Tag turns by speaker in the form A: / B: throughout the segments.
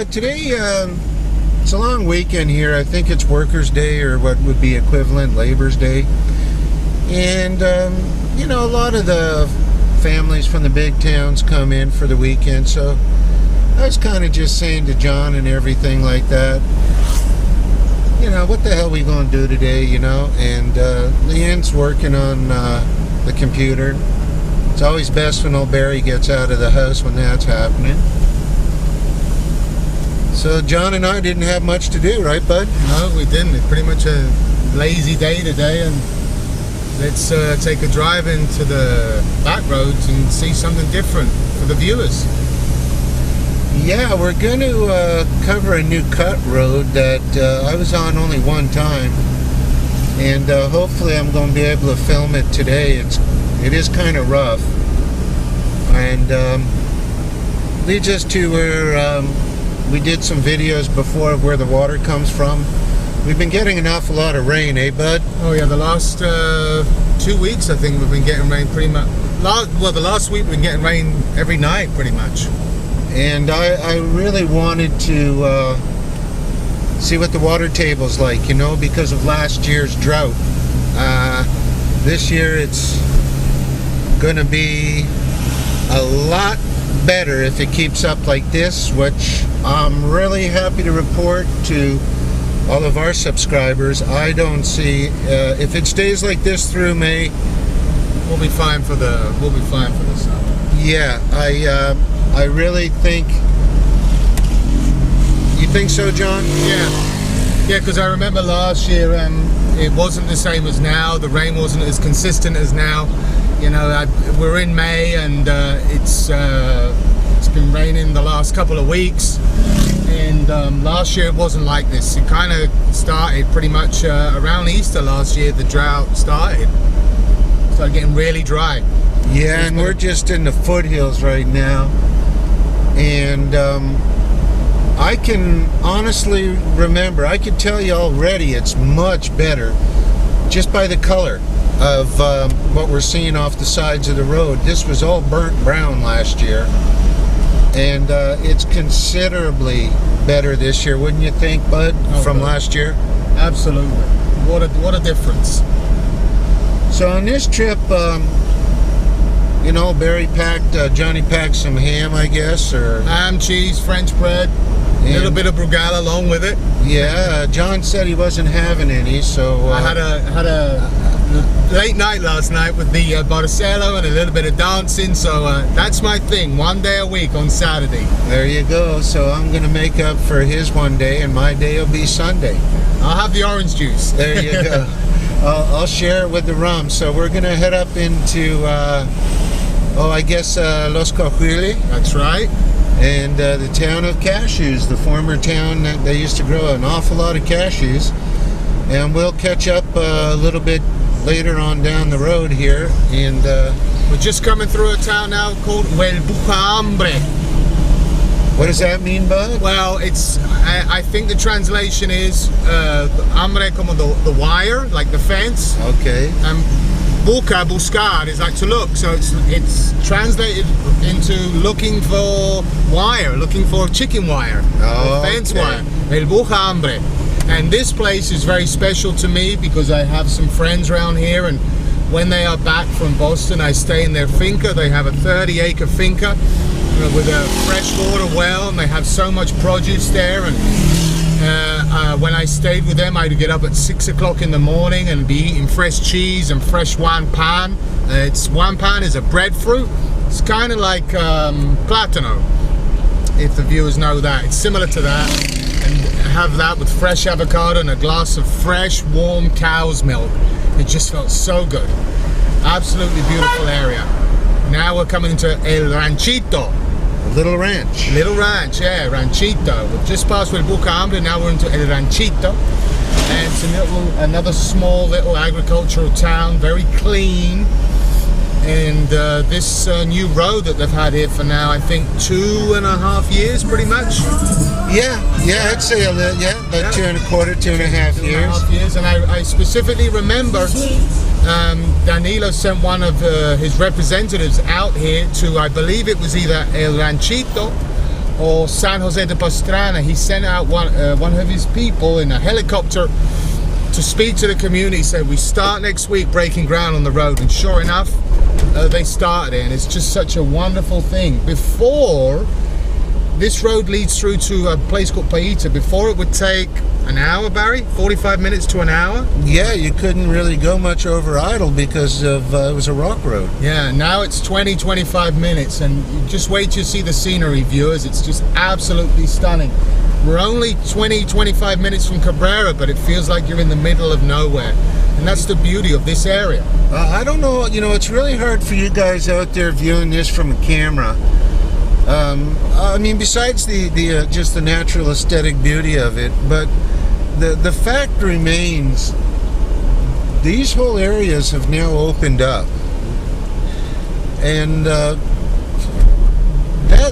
A: today it's a long weekend here. I think it's Workers' Day, or what would be equivalent Labor's Day. And, a lot of the families from the big towns come in for the weekend. So I was kind of just saying to John and everything like that, what the hell are we going to do today, And Leanne's working on the computer. It's always best when old Barry gets out of the house when that's happening. So John and I didn't have much to do, right, bud?
B: No, we didn't. It's pretty much a lazy day today, and let's take a drive into the back roads and see something different for the viewers.
A: Yeah, we're going to cover a new cut road that I was on only one time, and hopefully I'm going to be able to film it today. It is kind of rough, and leads us to where we did some videos before of where the water comes from. We've been getting an awful lot of rain, eh, bud?
B: Oh yeah, the last 2 weeks I think we've been getting rain pretty much. The last week we've been getting rain every night pretty much.
A: And I really wanted to see what the water table's like, because of last year's drought. This year it's going to be a lot better if it keeps up like this, which I'm really happy to report to all of our subscribers. I don't see if it stays like this through May,
B: we'll be fine for the summer.
A: Yeah, I really think. You think so, John?
B: Yeah, because I remember last year it wasn't the same as now. The rain wasn't as consistent as now. We're in May, and it's been raining the last couple of weeks, and last year it wasn't like this. It kind of started pretty much around Easter last year. The drought started getting really dry.
A: Yeah, and we're just in the foothills right now, and I can honestly remember, I can tell you already it's much better just by the color of what we're seeing off the sides of the road. This was all burnt brown last year, and it's considerably better this year, wouldn't you think, bud, from last year?
B: Absolutely. What a difference.
A: So on this trip, Barry packed, Johnny packed some ham, I guess, or
B: ham, cheese, French bread, a little bit of brugal along with it.
A: Yeah, John said he wasn't having any, so
B: I had a late night last night with the Barcelo and a little bit of dancing, so that's my thing, one day a week on Saturday.
A: There you go. So I'm going to make up for his one day, and my day will be Sunday.
B: I'll have the orange juice.
A: There you go. I'll share it with the rum. So we're going to head up into, I guess Los Coahuila.
B: That's right.
A: And the town of cashews, the former town that they used to grow an awful lot of cashews. And we'll catch up a little bit later on down the road here, and
B: we're just coming through a town now called Hambre.
A: What does that mean, bud?
B: Well, I think the translation is hambre como the wire, like the fence.
A: Okay.
B: And buscar is like to look, so it's translated into looking for wire, looking for chicken wire, fence wire. El Hambre. And this place is very special to me because I have some friends around here, and when they are back from Boston, I stay in their finca. They have a 30-acre finca with a freshwater well, and they have so much produce there. And when I stayed with them, I'd get up at 6 o'clock in the morning and be eating fresh cheese and fresh juan pan. Juan pan is a breadfruit. It's kind of like plátano, if the viewers know that. It's similar to that. And have that with fresh avocado and a glass of fresh, warm cow's milk. It just felt so good. Absolutely beautiful area. Now we're coming into El Ranchito.
A: A little ranch.
B: Little ranch, yeah, Ranchito. We've just passed with Buca Hambre, now we're into El Ranchito. And it's another small little agricultural town, very clean. And this new road that they've had here for now, I think 2.5 years, pretty much.
A: Yeah, I'd say a little, about 2.25, 2.5 years.
B: And I specifically remember Danilo sent one of his representatives out here to, I believe it was either El Ranchito or San Jose de Pastrana, he sent out one of his people in a helicopter to speak to the community. Said we start next week breaking ground on the road, and sure enough, they started it, and it's just such a wonderful thing. Before, this road leads through to a place called Paita. Before, it would take an hour, Barry, 45 minutes to an hour.
A: Yeah, you couldn't really go much over idle because of it was a rock road.
B: Yeah, now it's 20-25 minutes, and you just wait to see the scenery, viewers. It's just absolutely stunning. We're only 20-25 minutes from Cabrera, but it feels like you're in the middle of nowhere, and that's the beauty of this area.
A: I don't know, you know, it's really hard for you guys out there viewing this from a camera. I mean, besides the just the natural aesthetic beauty of it, but the fact remains, these whole areas have now opened up, and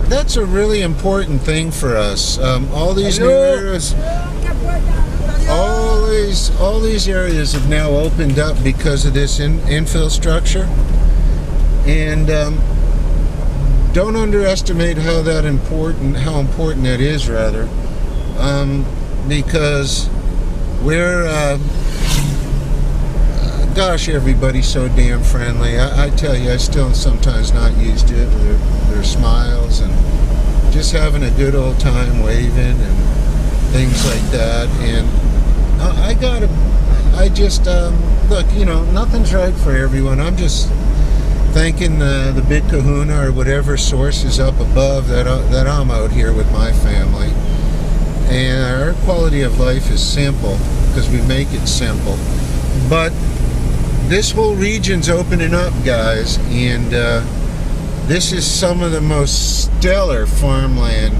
A: that's a really important thing for us. All these new areas, all these areas have now opened up because of this infill structure, and don't underestimate how important that is, rather, because we're gosh, everybody's so damn friendly. I tell you, I still sometimes not used to it. Their smiles and just having a good old time waving and things like that. And I just look, you know, nothing's right for everyone. I'm just thanking the big kahuna or whatever source is up above that I'm out here with my family. And our quality of life is simple because we make it simple. But this whole region's opening up, guys, and this is some of the most stellar farmland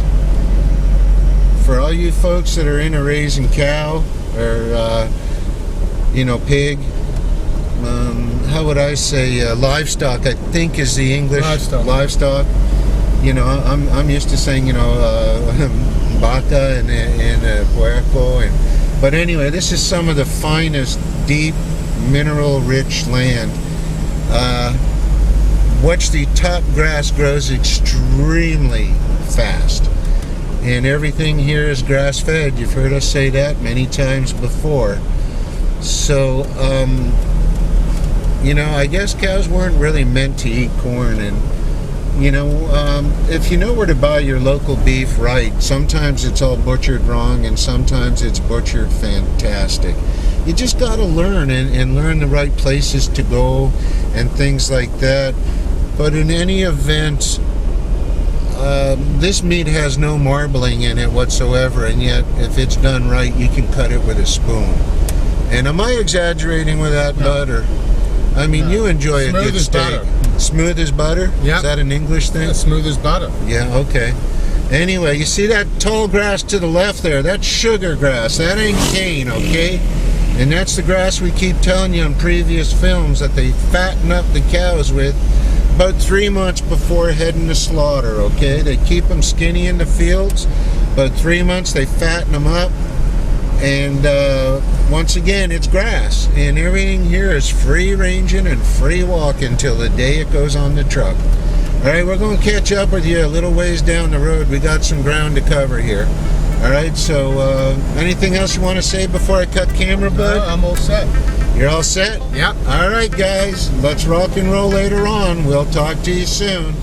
A: for all you folks that are into raising cow or you know, pig. How would I say livestock? I think is the English livestock. You know, I'm used to saying, you know, vaca and puerco, but anyway, this is some of the finest deep mineral-rich land. Which the top grass grows extremely fast, and everything here is grass-fed. You've heard us say that many times before. So, you know, I guess cows weren't really meant to eat corn, and you know, if you know where to buy your local beef right, sometimes it's all butchered wrong, and sometimes it's butchered fantastic. You just got to learn and learn the right places to go and things like that. But in any event, this meat has no marbling in it whatsoever, and yet if it's done right, you can cut it with a spoon. And am I exaggerating with that, Bud? Or, I mean, you enjoy a good steak. Smooth as butter? Yeah. Is that an English thing?
B: Yeah, smooth as butter.
A: Yeah, okay. Anyway, you see that tall grass to the left there? That's sugar grass. That ain't cane, okay? And that's the grass we keep telling you in previous films that they fatten up the cows with about 3 months before heading to slaughter, okay? They keep them skinny in the fields, but 3 months they fatten them up. And once again, it's grass, and everything here is free ranging and free walking till the day it goes on the truck. All right, we're going to catch up with you a little ways down the road. We got some ground to cover here. All right, so anything else you want to say before I cut camera, Bud?
B: No, I'm all set.
A: You're all set?
B: Yep.
A: All right, guys, let's rock and roll later on. We'll talk to you soon.